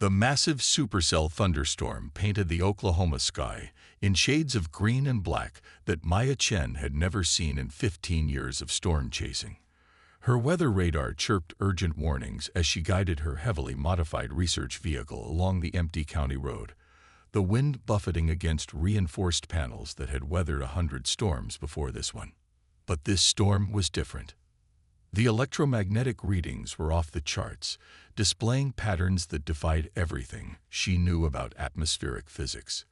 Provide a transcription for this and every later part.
The massive supercell thunderstorm painted the Oklahoma sky in shades of green and black that Maya Chen had never seen in 15 years of storm chasing. Her weather radar chirped urgent warnings as she guided her heavily modified research vehicle along the empty county road, the wind buffeting against reinforced panels that had weathered 100 storms before this one. But this storm was different. The electromagnetic readings were off the charts, displaying patterns that defied everything she knew about atmospheric physics.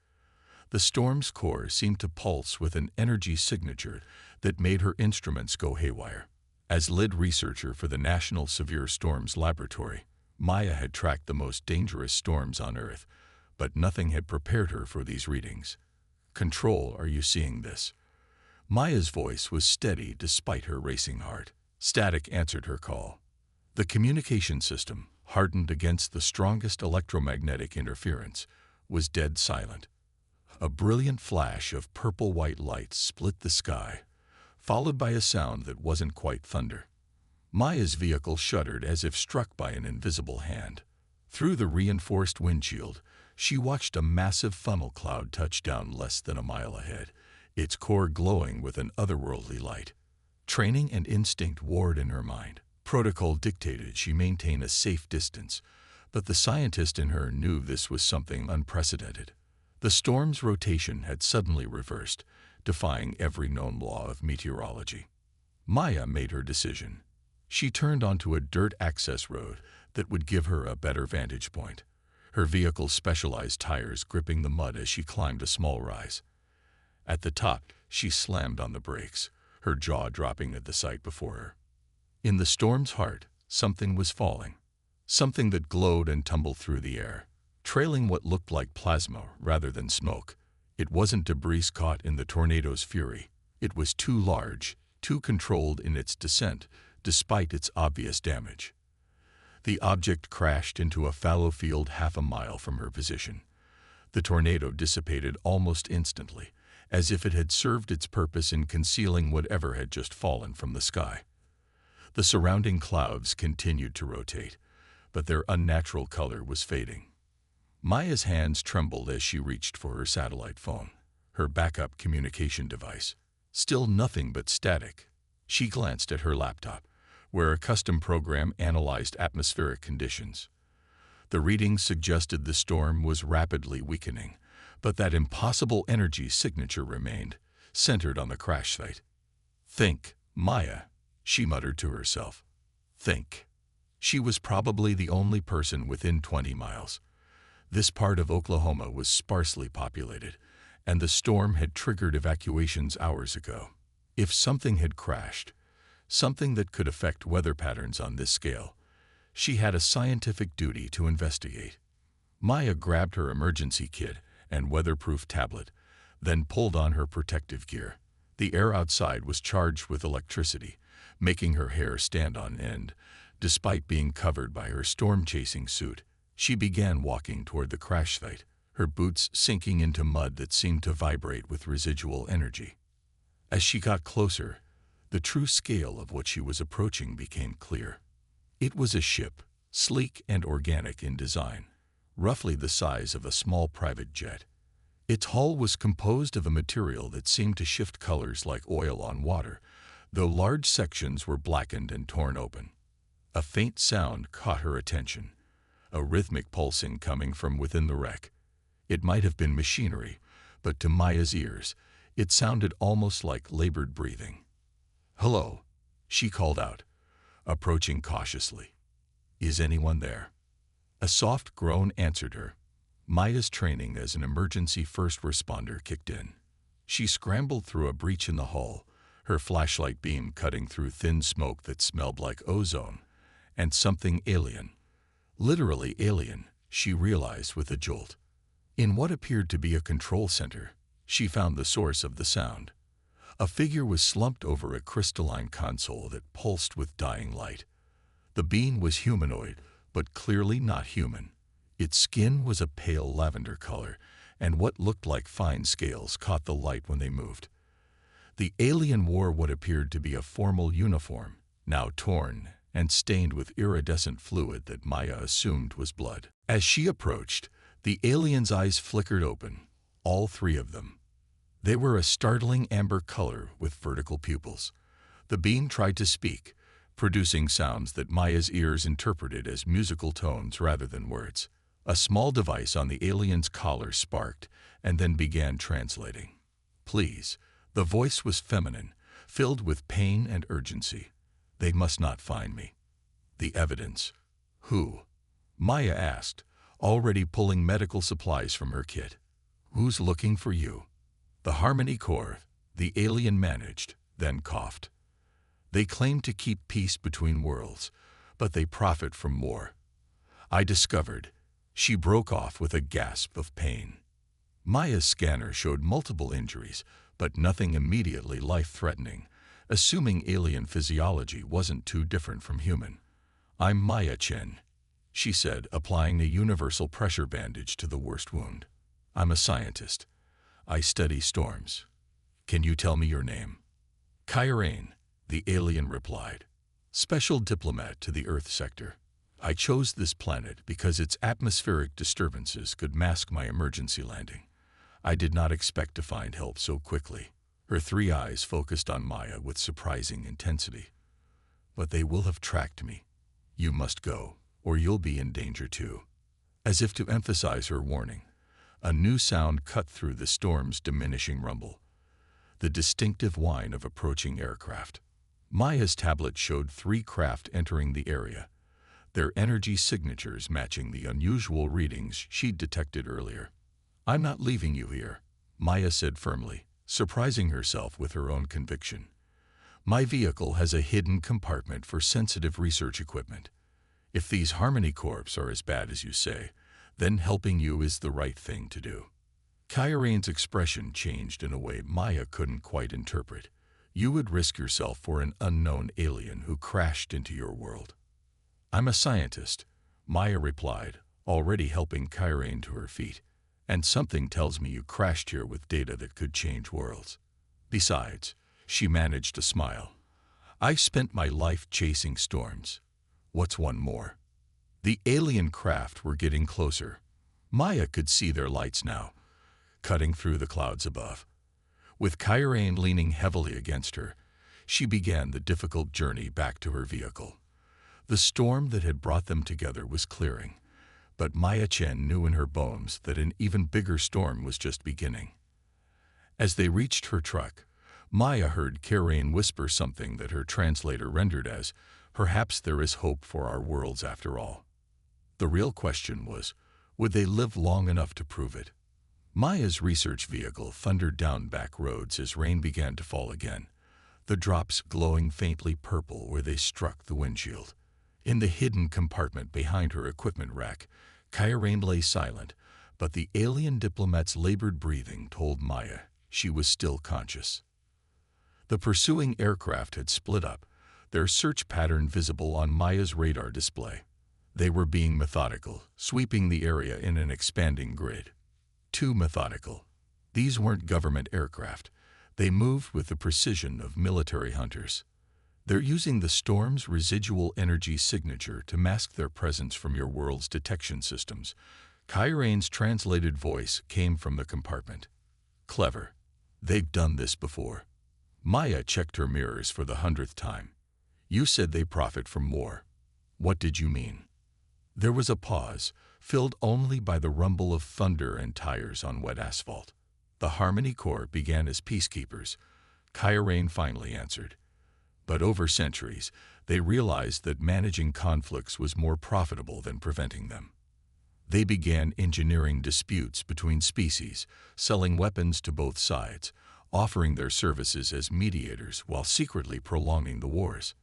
The storm's core seemed to pulse with an energy signature that made her instruments go haywire. As lead researcher for the National Severe Storms Laboratory, Maya had tracked the most dangerous storms on Earth, but nothing had prepared her for these readings. "Control, are you seeing this?" Maya's voice was steady despite her racing heart. Static answered her call. The communication system, hardened against the strongest electromagnetic interference, was dead silent. A brilliant flash of purple-white light split the sky, followed by a sound that wasn't quite thunder. Maya's vehicle shuddered as if struck by an invisible hand. Through the reinforced windshield, she watched a massive funnel cloud touch down less than a mile ahead, its core glowing with an otherworldly light. Training and instinct warred in her mind. Protocol dictated she maintain a safe distance, but the scientist in her knew this was something unprecedented. The storm's rotation had suddenly reversed, defying every known law of meteorology. Maya made her decision. She turned onto a dirt access road that would give her a better vantage point, her vehicle's specialized tires gripping the mud as she climbed a small rise. At the top, she slammed on the brakes, her jaw dropping at the sight before her. In the storm's heart, something was falling, something that glowed and tumbled through the air, trailing what looked like plasma rather than smoke. It wasn't debris caught in the tornado's fury. It was too large, too controlled in its descent, despite its obvious damage. The object crashed into a fallow field half a mile from her position. The tornado dissipated almost instantly, as if it had served its purpose in concealing whatever had just fallen from the sky. The surrounding clouds continued to rotate, but their unnatural color was fading. Maya's hands trembled as she reached for her satellite phone, her backup communication device. Still nothing but static. She glanced at her laptop, where a custom program analyzed atmospheric conditions. The readings suggested the storm was rapidly weakening, but that impossible energy signature remained, centered on the crash site. "Think, Maya," she muttered to herself. "Think." She was probably the only person within 20 miles. This part of Oklahoma was sparsely populated, and the storm had triggered evacuations hours ago. If something had crashed, something that could affect weather patterns on this scale, she had a scientific duty to investigate. Maya grabbed her emergency kit and weatherproof tablet, then pulled on her protective gear. The air outside was charged with electricity, making her hair stand on end. Despite being covered by her storm-chasing suit, she began walking toward the crash site, her boots sinking into mud that seemed to vibrate with residual energy. As she got closer, the true scale of what she was approaching became clear. It was a ship, sleek and organic in design, roughly the size of a small private jet. Its hull was composed of a material that seemed to shift colors like oil on water, though large sections were blackened and torn open. A faint sound caught her attention, a rhythmic pulsing coming from within the wreck. It might have been machinery, but to Maya's ears, it sounded almost like labored breathing. "Hello," she called out, approaching cautiously. "Is anyone there?" A soft groan answered her. Maya's training as an emergency first responder kicked in. She scrambled through a breach in the hull, her flashlight beam cutting through thin smoke that smelled like ozone, and something alien, literally alien, she realized with a jolt. In what appeared to be a control center, she found the source of the sound. A figure was slumped over a crystalline console that pulsed with dying light. The being was humanoid, but clearly not human. Its skin was a pale lavender color, and what looked like fine scales caught the light when they moved. The alien wore what appeared to be a formal uniform, now torn and stained with iridescent fluid that Maya assumed was blood. As she approached, the alien's eyes flickered open, all three of them. They were a startling amber color with vertical pupils. The being tried to speak, producing sounds that Maya's ears interpreted as musical tones rather than words. A small device on the alien's collar sparked and then began translating. "Please." The voice was feminine, filled with pain and urgency. "They must not find me." "The evidence." "Who?" Maya asked, already pulling medical supplies from her kit. "Who's looking for you?" "The Harmony Corps," the alien managed, then coughed. "They claim to keep peace between worlds, but they profit from war. I discovered." She broke off with a gasp of pain. Maya's scanner showed multiple injuries, but nothing immediately life-threatening, assuming alien physiology wasn't too different from human. "I'm Maya Chen," she said, applying a universal pressure bandage to the worst wound. "I'm a scientist. I study storms. Can you tell me your name?" "Kyrane," the alien replied. "Special diplomat to the Earth sector. I chose this planet because its atmospheric disturbances could mask my emergency landing. I did not expect to find help so quickly." Her three eyes focused on Maya with surprising intensity. "But they will have tracked me. You must go, or you'll be in danger too." As if to emphasize her warning, a new sound cut through the storm's diminishing rumble. The distinctive whine of approaching aircraft. Maya's tablet showed 3 craft entering the area, their energy signatures matching the unusual readings she'd detected earlier. "I'm not leaving you here," Maya said firmly, surprising herself with her own conviction. "My vehicle has a hidden compartment for sensitive research equipment. If these Harmony Corps are as bad as you say, then helping you is the right thing to do." Kyrane's expression changed in a way Maya couldn't quite interpret. "You would risk yourself for an unknown alien who crashed into your world." "I'm a scientist," Maya replied, already helping Kyrane to her feet. "And something tells me you crashed here with data that could change worlds. Besides," she managed to smile, "I spent my life chasing storms. What's one more?" The alien craft were getting closer. Maya could see their lights now, cutting through the clouds above. With Kyrane leaning heavily against her, she began the difficult journey back to her vehicle. The storm that had brought them together was clearing, but Maya Chen knew in her bones that an even bigger storm was just beginning. As they reached her truck, Maya heard Kyrane whisper something that her translator rendered as, "Perhaps there is hope for our worlds after all." The real question was, would they live long enough to prove it? Maya's research vehicle thundered down back roads as rain began to fall again, the drops glowing faintly purple where they struck the windshield. In the hidden compartment behind her equipment rack, Kyrane lay silent, but the alien diplomat's labored breathing told Maya she was still conscious. The pursuing aircraft had split up, their search pattern visible on Maya's radar display. They were being methodical, sweeping the area in an expanding grid. Too methodical. These weren't government aircraft. They moved with the precision of military hunters. "They're using the storm's residual energy signature to mask their presence from your world's detection systems." Kyrane's translated voice came from the compartment. "Clever. They've done this before." Maya checked her mirrors for the 100th time. "You said they profit from war. What did you mean?" There was a pause, filled only by the rumble of thunder and tires on wet asphalt. "The Harmony Corps began as peacekeepers," Kyrane finally answered. "But over centuries, they realized that managing conflicts was more profitable than preventing them. They began engineering disputes between species, selling weapons to both sides, offering their services as mediators while secretly prolonging the wars."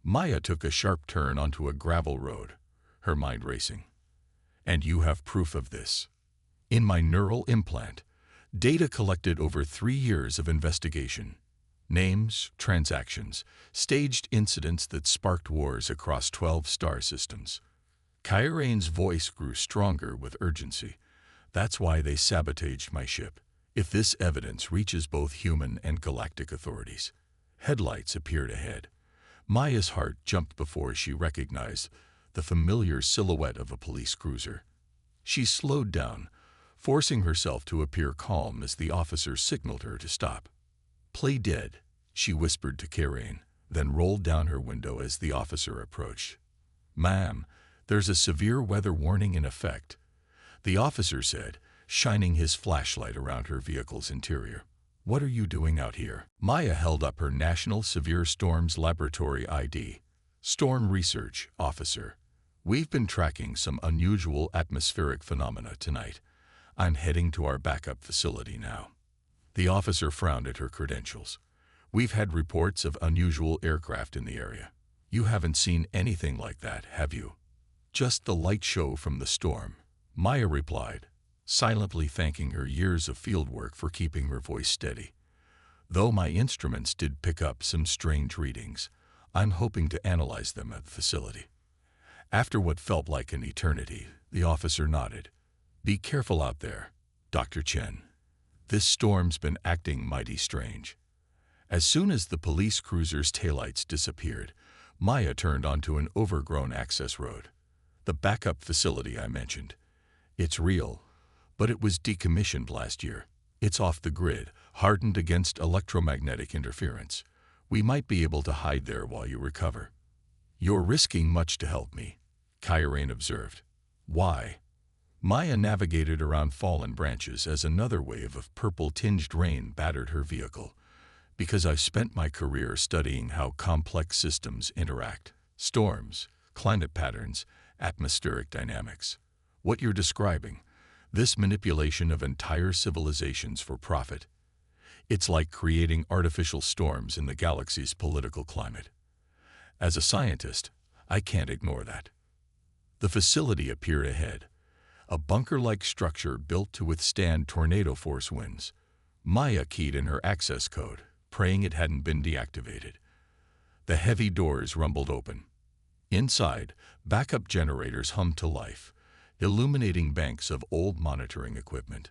Maya took a sharp turn onto a gravel road, her mind racing. "And you have proof of this?" "In my neural implant, data collected over 3 years of investigation. Names, transactions, staged incidents that sparked wars across 12 star systems." Kyrane's voice grew stronger with urgency. "That's why they sabotaged my ship. If this evidence reaches both human and galactic authorities." Headlights appeared ahead. Maya's heart jumped before she recognized the familiar silhouette of a police cruiser. She slowed down, forcing herself to appear calm as the officer signaled her to stop. "Play dead," she whispered to Karain, then rolled down her window as the officer approached. "Ma'am, there's a severe weather warning in effect," the officer said, shining his flashlight around her vehicle's interior. "What are you doing out here?" Maya held up her National Severe Storms Laboratory ID. "Storm Research, Officer. We've been tracking some unusual atmospheric phenomena tonight. I'm heading to our backup facility now." The officer frowned at her credentials. "We've had reports of unusual aircraft in the area. You haven't seen anything like that, have you?" "Just the light show from the storm," Maya replied, silently thanking her years of fieldwork for keeping her voice steady. "Though my instruments did pick up some strange readings, I'm hoping to analyze them at the facility." After what felt like an eternity, the officer nodded. "Be careful out there, Dr. Chen. This storm's been acting mighty strange." As soon as the police cruiser's taillights disappeared, Maya turned onto an overgrown access road. "The backup facility I mentioned. It's real, but it was decommissioned last year. It's off the grid, hardened against electromagnetic interference. We might be able to hide there while you recover." "You're risking much to help me," Karain observed. "Why?" Maya navigated around fallen branches as another wave of purple-tinged rain battered her vehicle. "Because I've spent my career studying how complex systems interact. Storms, climate patterns, atmospheric dynamics. What you're describing, this manipulation of entire civilizations for profit. It's like creating artificial storms in the galaxy's political climate. As a scientist, I can't ignore that." The facility appeared ahead, a bunker-like structure built to withstand tornado-force winds. Maya keyed in her access code, praying it hadn't been deactivated. The heavy doors rumbled open. Inside, backup generators hummed to life, illuminating banks of old monitoring equipment.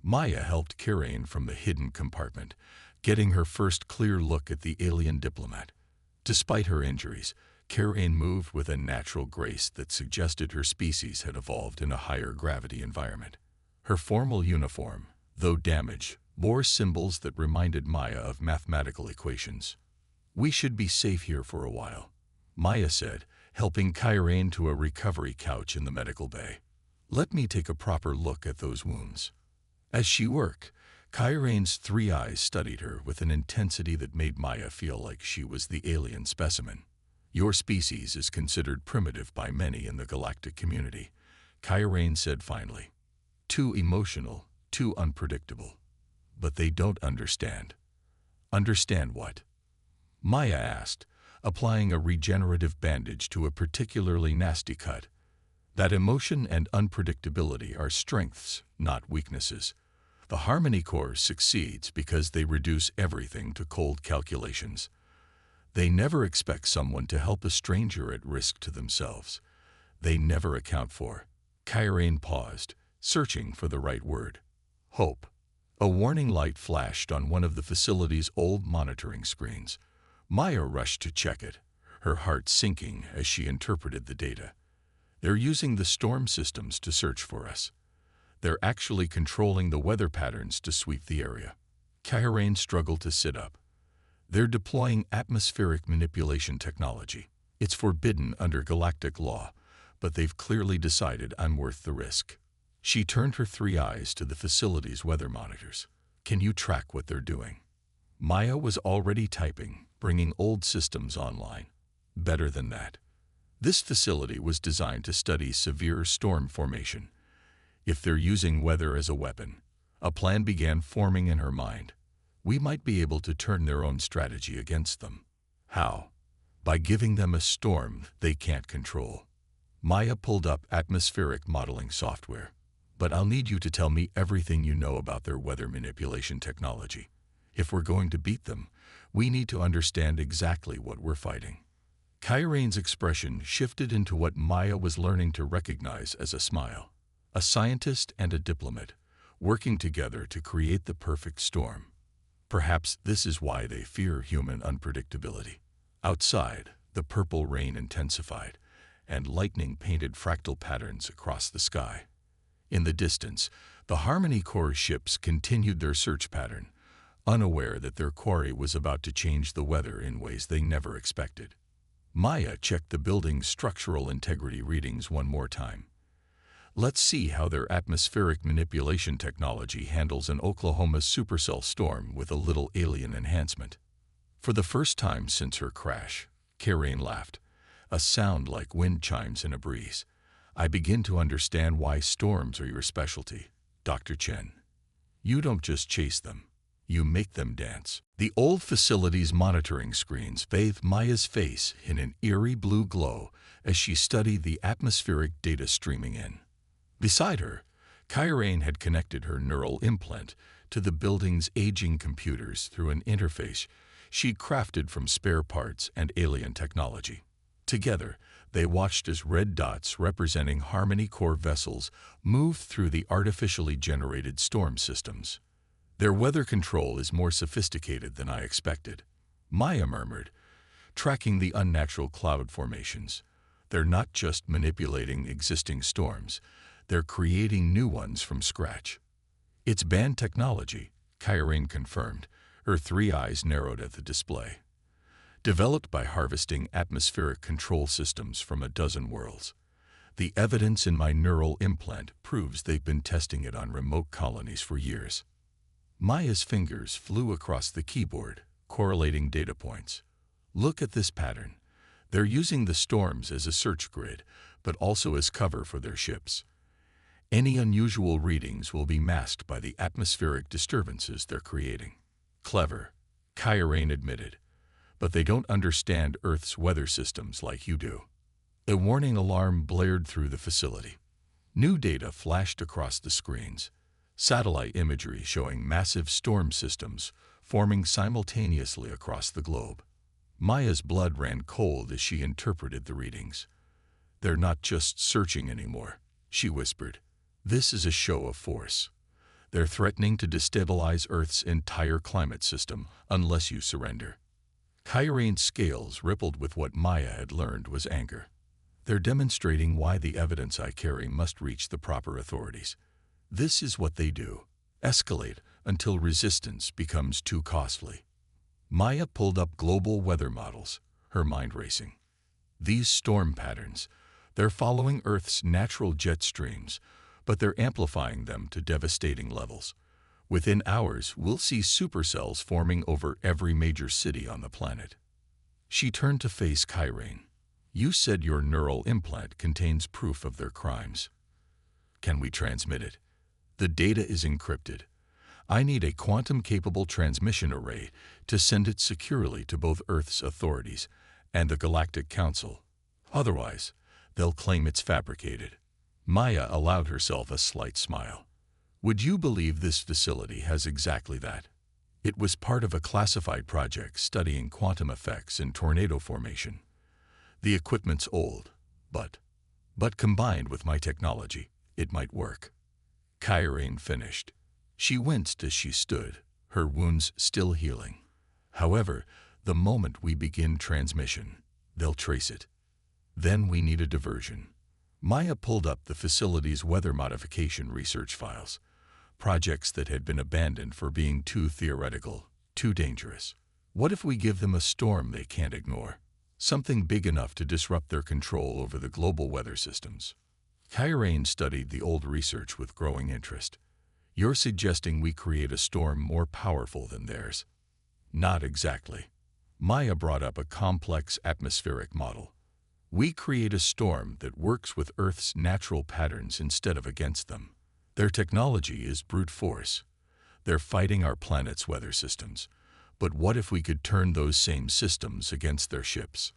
Maya helped Karain from the hidden compartment, getting her first clear look at the alien diplomat. Despite her injuries, Karain moved with a natural grace that suggested her species had evolved in a higher gravity environment. Her formal uniform, though damaged, bore symbols that reminded Maya of mathematical equations. "We should be safe here for a while," Maya said, helping Karain to a recovery couch in the medical bay. "Let me take a proper look at those wounds." As she worked, Karain's three eyes studied her with an intensity that made Maya feel like she was the alien specimen. "Your species is considered primitive by many in the galactic community," Karain said finally. "Too emotional, too unpredictable. But they don't understand." "Understand what?" Maya asked, applying a regenerative bandage to a particularly nasty cut. "That emotion and unpredictability are strengths, not weaknesses. The Harmony Core succeeds because they reduce everything to cold calculations. They never expect someone to help a stranger at risk to themselves. They never account for." Karain paused, searching for the right word. "Hope." A warning light flashed on one of the facility's old monitoring screens. Maya rushed to check it, her heart sinking as she interpreted the data. "They're using the storm systems to search for us. They're actually controlling the weather patterns to sweep the area." Karain struggled to sit up. "They're deploying atmospheric manipulation technology. It's forbidden under galactic law, but they've clearly decided I'm worth the risk." She turned her three eyes to the facility's weather monitors. "Can you track what they're doing?" Maya was already typing, bringing old systems online. "Better than that. This facility was designed to study severe storm formation. If they're using weather as a weapon," a plan began forming in her mind. "We might be able to turn their own strategy against them." "How?" "By giving them a storm they can't control." Maya pulled up atmospheric modeling software. "But I'll need you to tell me everything you know about their weather manipulation technology. If we're going to beat them, we need to understand exactly what we're fighting." Karain's expression shifted into what Maya was learning to recognize as a smile. A scientist and a diplomat, working together to create the perfect storm. Perhaps this is why they fear human unpredictability. Outside, the purple rain intensified, and lightning painted fractal patterns across the sky. In the distance, the Harmony Corps ships continued their search pattern, unaware that their quarry was about to change the weather in ways they never expected. Maya checked the building's structural integrity readings one more time. Let's see how their atmospheric manipulation technology handles an Oklahoma supercell storm with a little alien enhancement. For the first time since her crash, Karain laughed, a sound like wind chimes in a breeze. I begin to understand why storms are your specialty, Dr. Chen. You don't just chase them, you make them dance. The old facility's monitoring screens bathed Maya's face in an eerie blue glow as she studied the atmospheric data streaming in. Beside her, Karain had connected her neural implant to the building's aging computers through an interface she'd crafted from spare parts and alien technology. Together, they watched as red dots representing Harmony Corps vessels moved through the artificially generated storm systems. Their weather control is more sophisticated than I expected, Maya murmured, tracking the unnatural cloud formations. They're not just manipulating existing storms, they're creating new ones from scratch. It's banned technology, Karain confirmed, her three eyes narrowed at the display. Developed by harvesting atmospheric control systems from a dozen worlds. The evidence in my neural implant proves they've been testing it on remote colonies for years. Maya's fingers flew across the keyboard, correlating data points. Look at this pattern. They're using the storms as a search grid, but also as cover for their ships. Any unusual readings will be masked by the atmospheric disturbances they're creating. Clever, Karain admitted, but they don't understand Earth's weather systems like you do. A warning alarm blared through the facility. New data flashed across the screens, satellite imagery showing massive storm systems forming simultaneously across the globe. Maya's blood ran cold as she interpreted the readings. They're not just searching anymore, she whispered. This is a show of force. They're threatening to destabilize Earth's entire climate system unless you surrender. Karain's scales rippled with what Maya had learned was anger. They're demonstrating why the evidence I carry must reach the proper authorities. This is what they do. Escalate until resistance becomes too costly. Maya pulled up global weather models, her mind racing. These storm patterns, they're following Earth's natural jet streams, but they're amplifying them to devastating levels. Within hours, we'll see supercells forming over every major city on the planet. She turned to face Karain. You said your neural implant contains proof of their crimes. Can we transmit it? The data is encrypted. I need a quantum-capable transmission array to send it securely to both Earth's authorities and the Galactic Council. Otherwise, they'll claim it's fabricated. Maya allowed herself a slight smile. Would you believe this facility has exactly that? It was part of a classified project studying quantum effects in tornado formation. The equipment's old, but combined with my technology, it might work. Karain finished. She winced as she stood, her wounds still healing. However, the moment we begin transmission, they'll trace it. Then we need a diversion. Maya pulled up the facility's weather modification research files, projects that had been abandoned for being too theoretical, too dangerous. What if we give them a storm they can't ignore? Something big enough to disrupt their control over the global weather systems. Karain studied the old research with growing interest. You're suggesting we create a storm more powerful than theirs? Not exactly. Maya brought up a complex atmospheric model. We create a storm that works with Earth's natural patterns instead of against them. Their technology is brute force. They're fighting our planet's weather systems. But what if we could turn those same systems against their ships?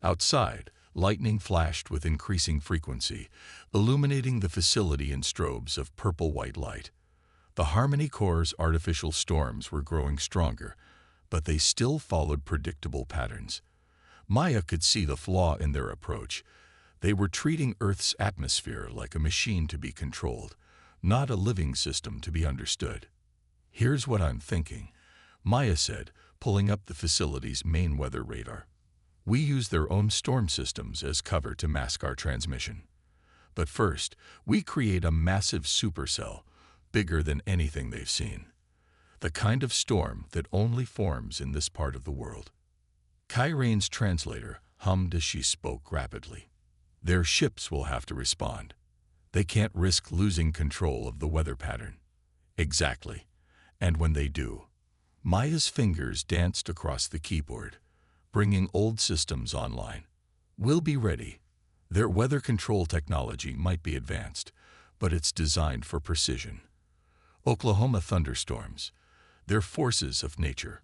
Outside, lightning flashed with increasing frequency, illuminating the facility in strobes of purple-white light. The Harmony Corps' artificial storms were growing stronger, but they still followed predictable patterns. Maya could see the flaw in their approach. They were treating Earth's atmosphere like a machine to be controlled, not a living system to be understood. Here's what I'm thinking, Maya said, pulling up the facility's main weather radar. We use their own storm systems as cover to mask our transmission. But first, we create a massive supercell, bigger than anything they've seen. The kind of storm that only forms in this part of the world. Kyrane's translator hummed as she spoke rapidly. Their ships will have to respond. They can't risk losing control of the weather pattern. Exactly. And when they do, Maya's fingers danced across the keyboard, bringing old systems online. We'll be ready. Their weather control technology might be advanced, but it's designed for precision. Oklahoma thunderstorms. They're forces of nature.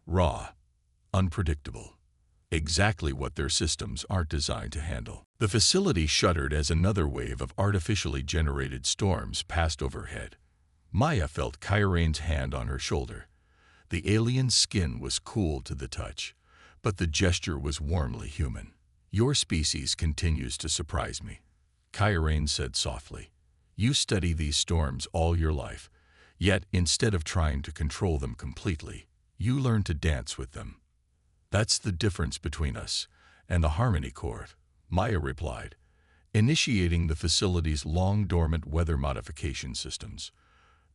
Raw, unpredictable. Exactly what their systems aren't designed to handle. The facility shuddered as another wave of artificially generated storms passed overhead. Maya felt Kyrane's hand on her shoulder. The alien's skin was cool to the touch, but the gesture was warmly human. Your species continues to surprise me, Kyrane said softly. You study these storms all your life, yet instead of trying to control them completely, you learn to dance with them. That's the difference between us and the Harmony Court, Maya replied, initiating the facility's long-dormant weather modification systems.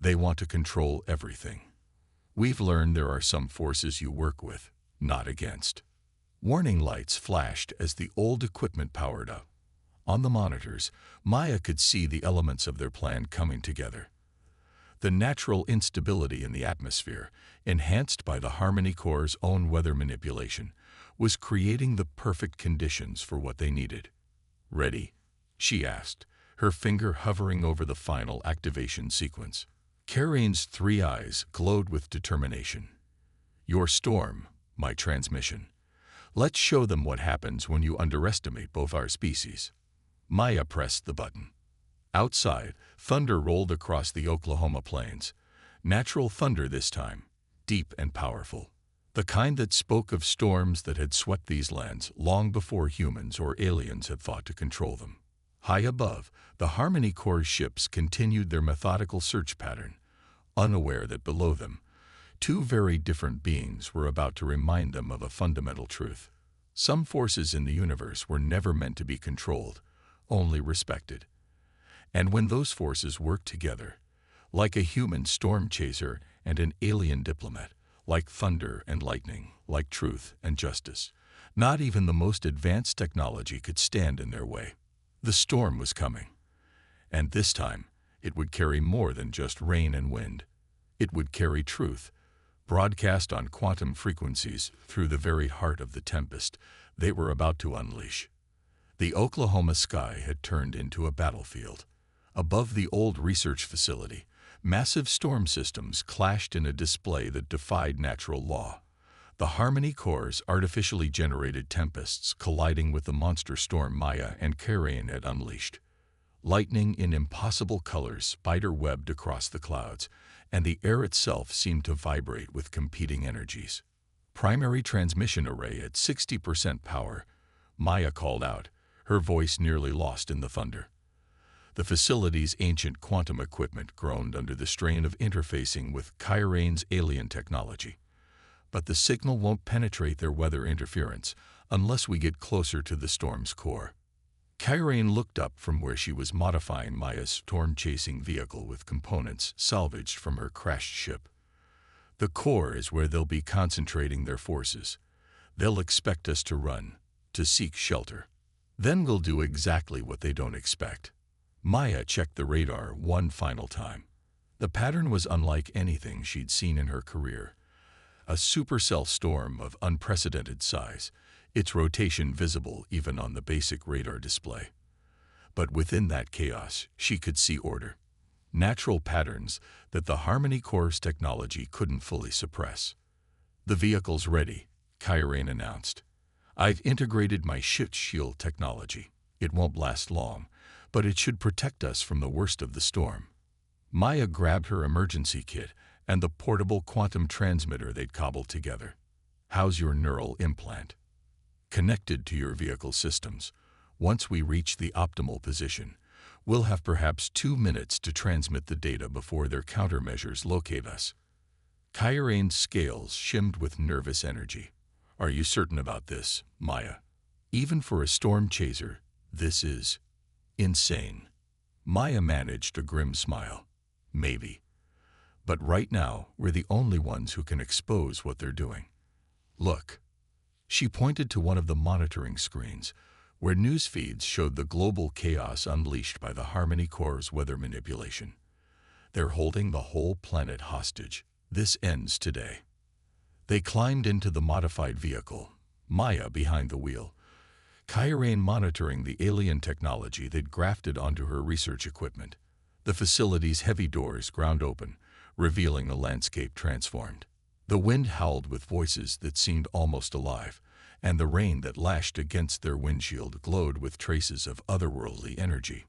They want to control everything. We've learned there are some forces you work with, not against. Warning lights flashed as the old equipment powered up. On the monitors, Maya could see the elements of their plan coming together. The natural instability in the atmosphere, enhanced by the Harmony Corps' own weather manipulation, was creating the perfect conditions for what they needed. Ready? She asked, her finger hovering over the final activation sequence. Kyrane's three eyes glowed with determination. Your storm, my transmission. Let's show them what happens when you underestimate both our species. Maya pressed the button. Outside, thunder rolled across the Oklahoma plains. Natural thunder this time, deep and powerful. The kind that spoke of storms that had swept these lands long before humans or aliens had thought to control them. High above, the Harmony Corps ships continued their methodical search pattern, unaware that below them, two very different beings were about to remind them of a fundamental truth. Some forces in the universe were never meant to be controlled, only respected. And when those forces work together, like a human storm chaser and an alien diplomat, like thunder and lightning, like truth and justice, not even the most advanced technology could stand in their way. The storm was coming. And this time, it would carry more than just rain and wind. It would carry truth, broadcast on quantum frequencies through the very heart of the tempest they were about to unleash. The Oklahoma sky had turned into a battlefield. Above the old research facility, massive storm systems clashed in a display that defied natural law. The Harmony Corps' artificially generated tempests colliding with the monster storm Maya and Kyrane had unleashed. Lightning in impossible colors spider-webbed across the clouds, and the air itself seemed to vibrate with competing energies. Primary transmission array at 60% power, Maya called out, her voice nearly lost in the thunder. The facility's ancient quantum equipment groaned under the strain of interfacing with Kyrane's alien technology. But the signal won't penetrate their weather interference unless we get closer to the storm's core. Kyrane looked up from where she was modifying Maya's storm-chasing vehicle with components salvaged from her crashed ship. The core is where they'll be concentrating their forces. They'll expect us to run, to seek shelter. Then we'll do exactly what they don't expect. Maya checked the radar one final time. The pattern was unlike anything she'd seen in her career. A supercell storm of unprecedented size, its rotation visible even on the basic radar display. But within that chaos, she could see order. Natural patterns that the Harmony Corps' technology couldn't fully suppress. The vehicle's ready, Kyrane announced. I've integrated my shift shield technology. It won't last long, but it should protect us from the worst of the storm. Maya grabbed her emergency kit and the portable quantum transmitter they'd cobbled together. How's your neural implant? Connected to your vehicle systems. Once we reach the optimal position, we'll have perhaps 2 minutes to transmit the data before their countermeasures locate us. Kyrane's scales shimmed with nervous energy. "Are you certain about this, Maya? Even for a storm chaser, this is insane." Maya managed a grim smile. "Maybe. But right now, we're the only ones who can expose what they're doing. Look." She pointed to one of the monitoring screens, where news feeds showed the global chaos unleashed by the Harmony Corps' weather manipulation. "They're holding the whole planet hostage. This ends today." They climbed into the modified vehicle, Maya behind the wheel, Kyrane monitoring the alien technology they'd grafted onto her research equipment. The facility's heavy doors ground open, revealing a landscape transformed. The wind howled with voices that seemed almost alive, and the rain that lashed against their windshield glowed with traces of otherworldly energy.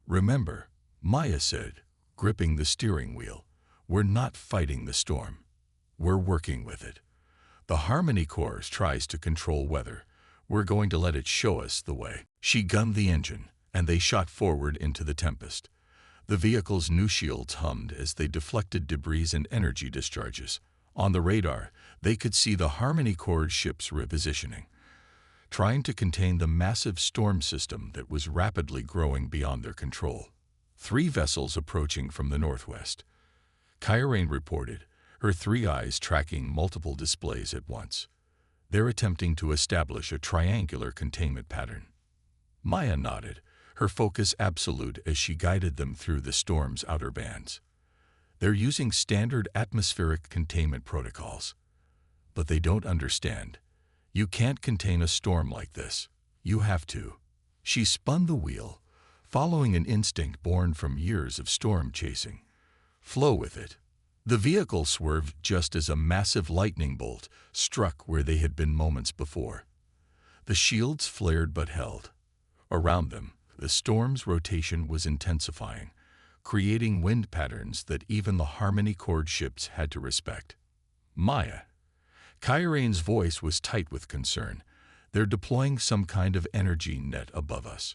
"Remember," Maya said, gripping the steering wheel, "we're not fighting the storm. We're working with it. The Harmony Corps tries to control weather. We're going to let it show us the way." She gunned the engine, and they shot forward into the tempest. The vehicle's new shields hummed as they deflected debris and energy discharges. On the radar, they could see the Harmony Corps ships repositioning, trying to contain the massive storm system that was rapidly growing beyond their control. 3 vessels approaching from the northwest, Kyrane reported, her 3 eyes tracking multiple displays at once. "They're attempting to establish a triangular containment pattern." Maya nodded, her focus absolute as she guided them through the storm's outer bands. "They're using standard atmospheric containment protocols. But they don't understand. You can't contain a storm like this. You have to." She spun the wheel, following an instinct born from years of storm chasing. "Flow with it." The vehicle swerved just as a massive lightning bolt struck where they had been moments before. The shields flared but held. Around them, the storm's rotation was intensifying, creating wind patterns that even the Harmony Corps ships had to respect. "Maya." Kyrane's voice was tight with concern. "They're deploying some kind of energy net above us,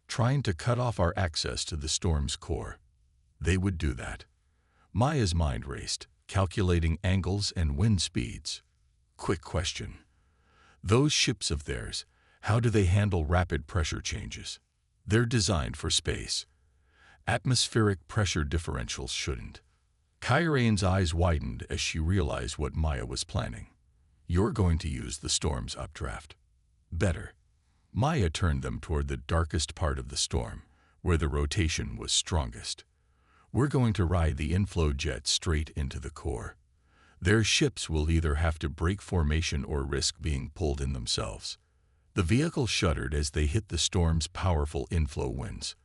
trying to cut off our access to the storm's core." They would do that. Maya's mind raced, calculating angles and wind speeds. "Quick question. Those ships of theirs, how do they handle rapid pressure changes? They're designed for space. Atmospheric pressure differentials shouldn't." Kyrane's eyes widened as she realized what Maya was planning. "You're going to use the storm's updraft." "Better." Maya turned them toward the darkest part of the storm, where the rotation was strongest. "We're going to ride the inflow jet straight into the core. Their ships will either have to break formation or risk being pulled in themselves." The vehicle shuddered as they hit the storm's powerful inflow winds.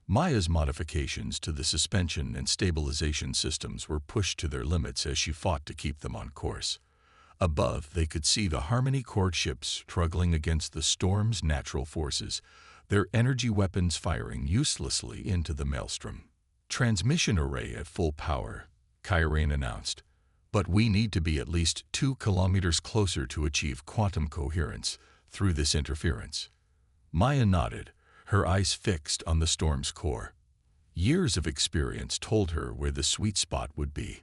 Maya's modifications to the suspension and stabilization systems were pushed to their limits as she fought to keep them on course. Above, they could see the Harmony Corps ships struggling against the storm's natural forces, their energy weapons firing uselessly into the maelstrom. "Transmission array at full power," Kyrane announced. "But we need to be at least 2 kilometers closer to achieve quantum coherence through this interference." Maya nodded, her eyes fixed on the storm's core. Years of experience told her where the sweet spot would be.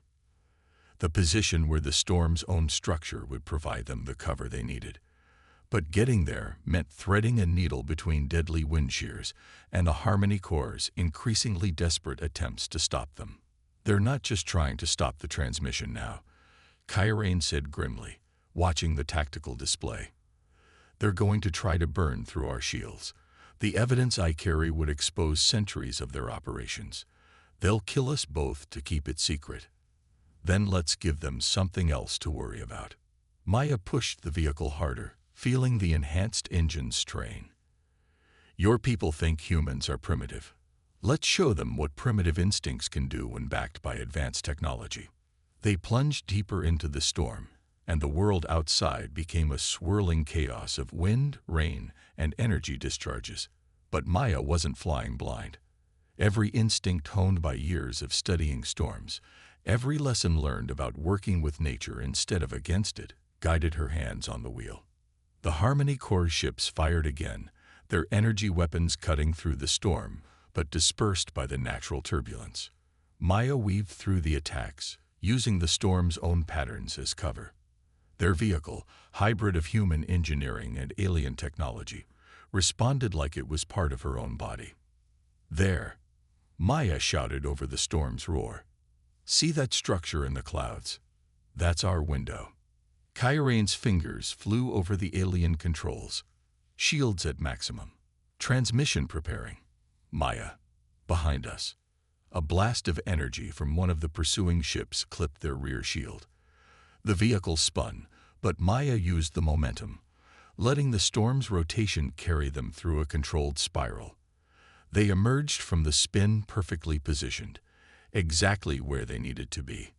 The position where the storm's own structure would provide them the cover they needed. But getting there meant threading a needle between deadly wind shears and the Harmony Corps' increasingly desperate attempts to stop them. "They're not just trying to stop the transmission now," Kyrane said grimly, watching the tactical display. "They're going to try to burn through our shields. The evidence I carry would expose centuries of their operations. They'll kill us both to keep it secret. Then let's give them something else to worry about." Maya pushed the vehicle harder, feeling the enhanced engine strain. "Your people think humans are primitive. Let's show them what primitive instincts can do when backed by advanced technology." They plunged deeper into the storm, and the world outside became a swirling chaos of wind, rain, and energy discharges. But Maya wasn't flying blind. Every instinct honed by years of studying storms, every lesson learned about working with nature instead of against it, guided her hands on the wheel. The Harmony Corps ships fired again, their energy weapons cutting through the storm, but dispersed by the natural turbulence. Maya weaved through the attacks, using the storm's own patterns as cover. Their vehicle, hybrid of human engineering and alien technology, responded like it was part of her own body. "There," Maya shouted over the storm's roar. "See that structure in the clouds? That's our window." Kyrane's fingers flew over the alien controls. Shields at maximum. Transmission preparing. "Maya, behind us." A blast of energy from one of the pursuing ships clipped their rear shield. The vehicle spun, but Maya used the momentum, letting the storm's rotation carry them through a controlled spiral. They emerged from the spin perfectly positioned, exactly where they needed to be.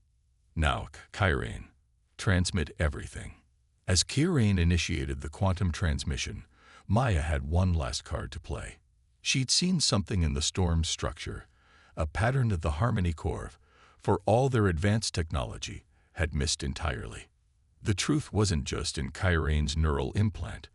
"Now, Kyrane, transmit everything." As Kyrane initiated the quantum transmission, Maya had one last card to play. She'd seen something in the storm's structure, a pattern that the Harmony Core, for all their advanced technology, had missed entirely. The truth wasn't just in Kyrane's neural implant.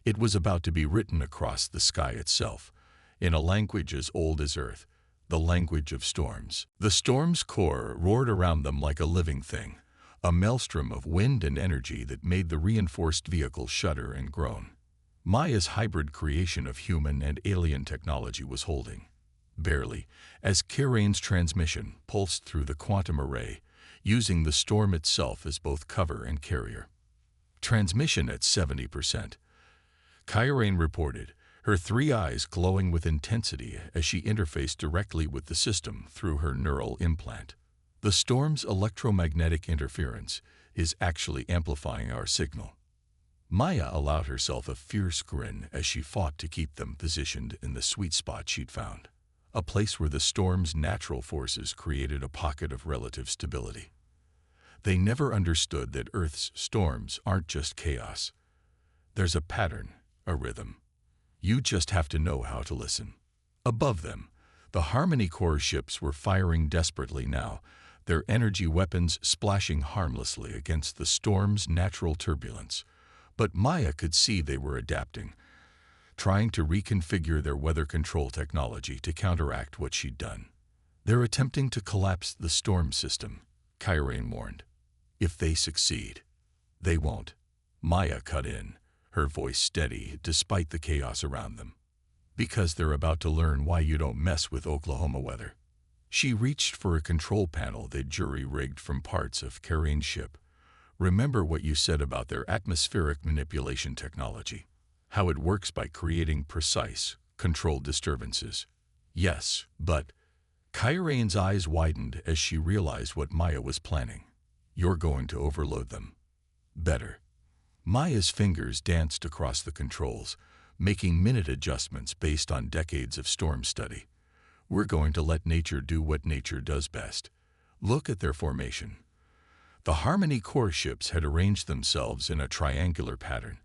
It was about to be written across the sky itself, in a language as old as Earth, the language of storms. The storm's core roared around them like a living thing, a maelstrom of wind and energy that made the reinforced vehicle shudder and groan. Maya's hybrid creation of human and alien technology was holding, barely, as Kyrane's transmission pulsed through the quantum array, using the storm itself as both cover and carrier. Transmission at 70%. Kyrane reported, her three eyes glowing with intensity as she interfaced directly with the system through her neural implant. "The storm's electromagnetic interference is actually amplifying our signal." Maya allowed herself a fierce grin as she fought to keep them positioned in the sweet spot she'd found, a place where the storm's natural forces created a pocket of relative stability. They never understood that Earth's storms aren't just chaos. There's a pattern, a rhythm. You just have to know how to listen. Above them, the Harmony Core ships were firing desperately now, their energy weapons splashing harmlessly against the storm's natural turbulence. But Maya could see they were adapting, trying to reconfigure their weather control technology to counteract what she'd done. "They're attempting to collapse the storm system," Kyrane warned. "If they succeed." "They won't." Maya cut in, her voice steady despite the chaos around them. "Because they're about to learn why you don't mess with Oklahoma weather." She reached for a control panel they'd jury-rigged from parts of Kyrane's ship. "Remember what you said about their atmospheric manipulation technology, how it works by creating precise, controlled disturbances." "Yes, but..." Kyrane's eyes widened as she realized what Maya was planning. "You're going to overload them." "Better." Maya's fingers danced across the controls, making minute adjustments based on decades of storm study. "We're going to let nature do what nature does best." Look at their formation. The Harmony Core ships had arranged themselves in a triangular pattern,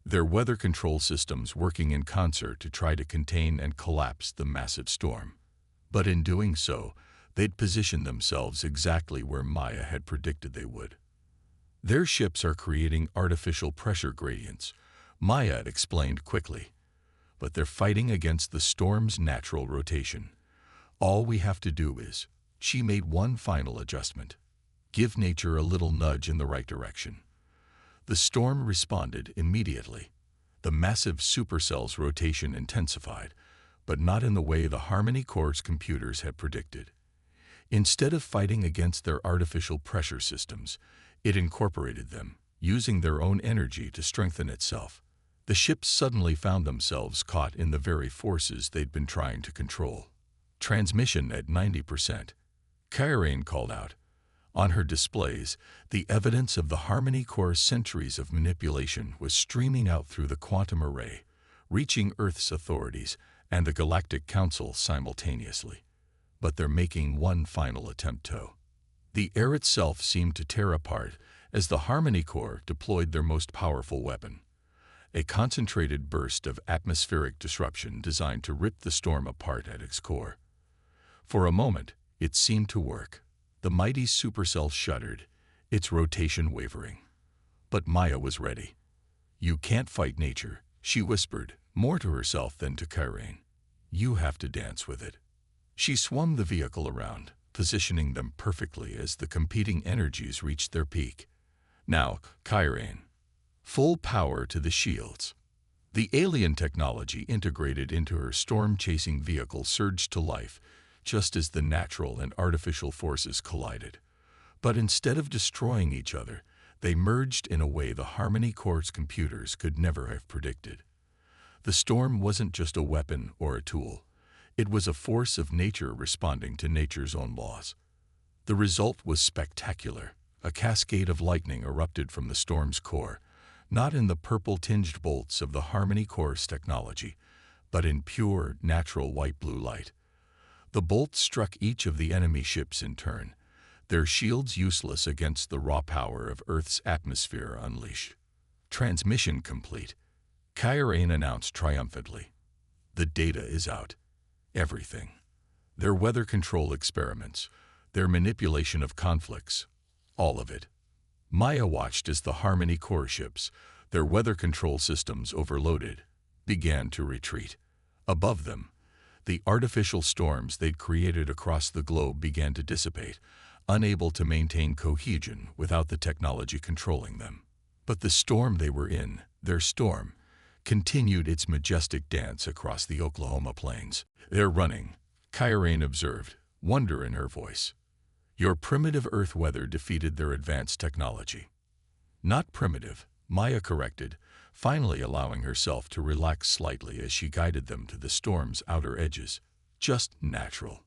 their weather control systems working in concert to try to contain and collapse the massive storm. But in doing so, they'd positioned themselves exactly where Maya had predicted they would. "Their ships are creating artificial pressure gradients," Maya explained quickly. "But they're fighting against the storm's natural rotation. All we have to do is..." She made one final adjustment. "Give nature a little nudge in the right direction." The storm responded immediately. The massive supercell's rotation intensified, but not in the way the Harmony Core's computers had predicted. Instead of fighting against their artificial pressure systems, it incorporated them, using their own energy to strengthen itself. The ships suddenly found themselves caught in the very forces they'd been trying to control. "Transmission at 90%. Kyrane called out. On her displays, the evidence of the Harmony Core's centuries of manipulation was streaming out through the quantum array, reaching Earth's authorities and the Galactic Council simultaneously. But they're making one final attempt to. The air itself seemed to tear apart as the Harmony Core deployed their most powerful weapon, a concentrated burst of atmospheric disruption designed to rip the storm apart at its core. For a moment, it seemed to work. The mighty supercell shuddered, its rotation wavering. But Maya was ready. "You can't fight nature," she whispered, more to herself than to Kyrane. "You have to dance with it." She swung the vehicle around, positioning them perfectly as the competing energies reached their peak. Now, Kyrene. Full power to the shields. The alien technology integrated into her storm-chasing vehicle surged to life, just as the natural and artificial forces collided. But instead of destroying each other, they merged in a way the Harmony Core's computers could never have predicted. The storm wasn't just a weapon or a tool. It was a force of nature responding to nature's own laws. The result was spectacular. A cascade of lightning erupted from the storm's core, not in the purple-tinged bolts of the Harmony Core's technology, but in pure, natural white-blue light. The bolts struck each of the enemy ships in turn, their shields useless against the raw power of Earth's atmosphere unleashed. Transmission complete, Kyrene announced triumphantly. The data is out. Everything. Their weather control experiments, their manipulation of conflicts, all of it. Maya watched as the Harmony Core ships, their weather control systems overloaded, began to retreat. Above them, the artificial storms they'd created across the globe began to dissipate, unable to maintain cohesion without the technology controlling them. But the storm they were in, their storm, continued its majestic dance across the Oklahoma plains. "They're running," Kyrene observed, wonder in her voice. "Your primitive Earth weather defeated their advanced technology." "Not primitive," Maya corrected, finally allowing herself to relax slightly as she guided them to the storm's outer edges. "Just natural.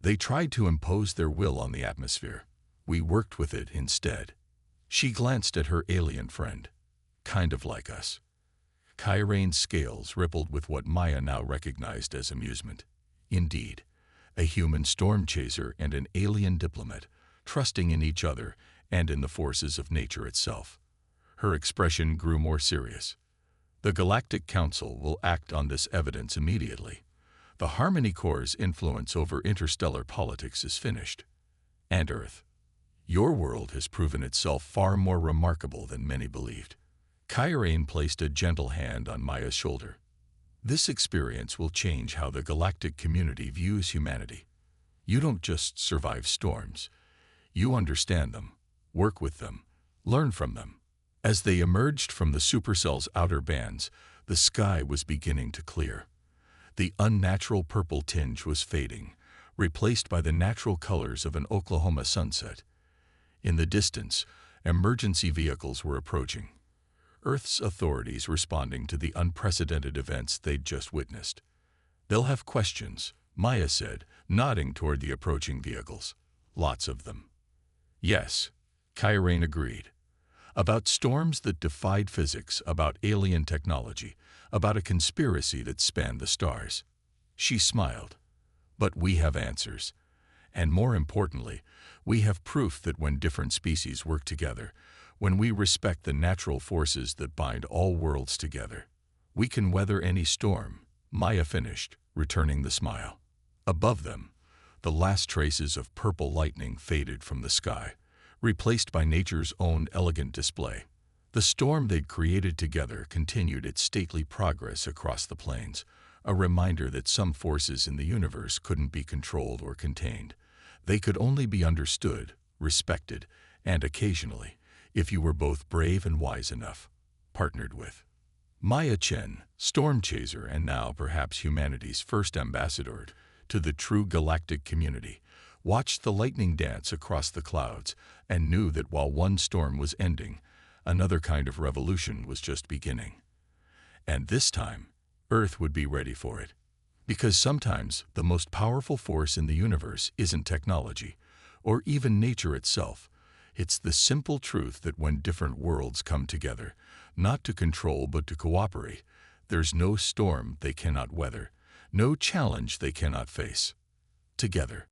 They tried to impose their will on the atmosphere. We worked with it instead." She glanced at her alien friend. "Kind of like us." Kyrene's scales rippled with what Maya now recognized as amusement. Indeed, a human storm chaser and an alien diplomat, trusting in each other and in the forces of nature itself. Her expression grew more serious. "The Galactic Council will act on this evidence immediately. The Harmony Core's influence over interstellar politics is finished. And Earth, your world has proven itself far more remarkable than many believed." Kyrene placed a gentle hand on Maya's shoulder. "This experience will change how the galactic community views humanity. You don't just survive storms. You understand them, work with them, learn from them." As they emerged from the supercell's outer bands, the sky was beginning to clear. The unnatural purple tinge was fading, replaced by the natural colors of an Oklahoma sunset. In the distance, emergency vehicles were approaching, Earth's authorities responding to the unprecedented events they'd just witnessed. "They'll have questions," Maya said, nodding toward the approaching vehicles. "Lots of them." "Yes," Kyrene agreed. "About storms that defied physics, about alien technology, about a conspiracy that spanned the stars." She smiled. "But we have answers. And more importantly, we have proof that when different species work together, when we respect the natural forces that bind all worlds together, we can weather any storm," Maya finished, returning the smile. Above them, the last traces of purple lightning faded from the sky, replaced by nature's own elegant display. The storm they'd created together continued its stately progress across the plains, a reminder that some forces in the universe couldn't be controlled or contained. They could only be understood, respected, and occasionally, if you were both brave and wise enough, partnered with. Maya Chen, storm chaser and now perhaps humanity's first ambassador to the true galactic community, watched the lightning dance across the clouds and knew that while one storm was ending, another kind of revolution was just beginning. And this time, Earth would be ready for it. Because sometimes the most powerful force in the universe isn't technology, or even nature itself. It's the simple truth that when different worlds come together, not to control but to cooperate, there's no storm they cannot weather, no challenge they cannot face. Together.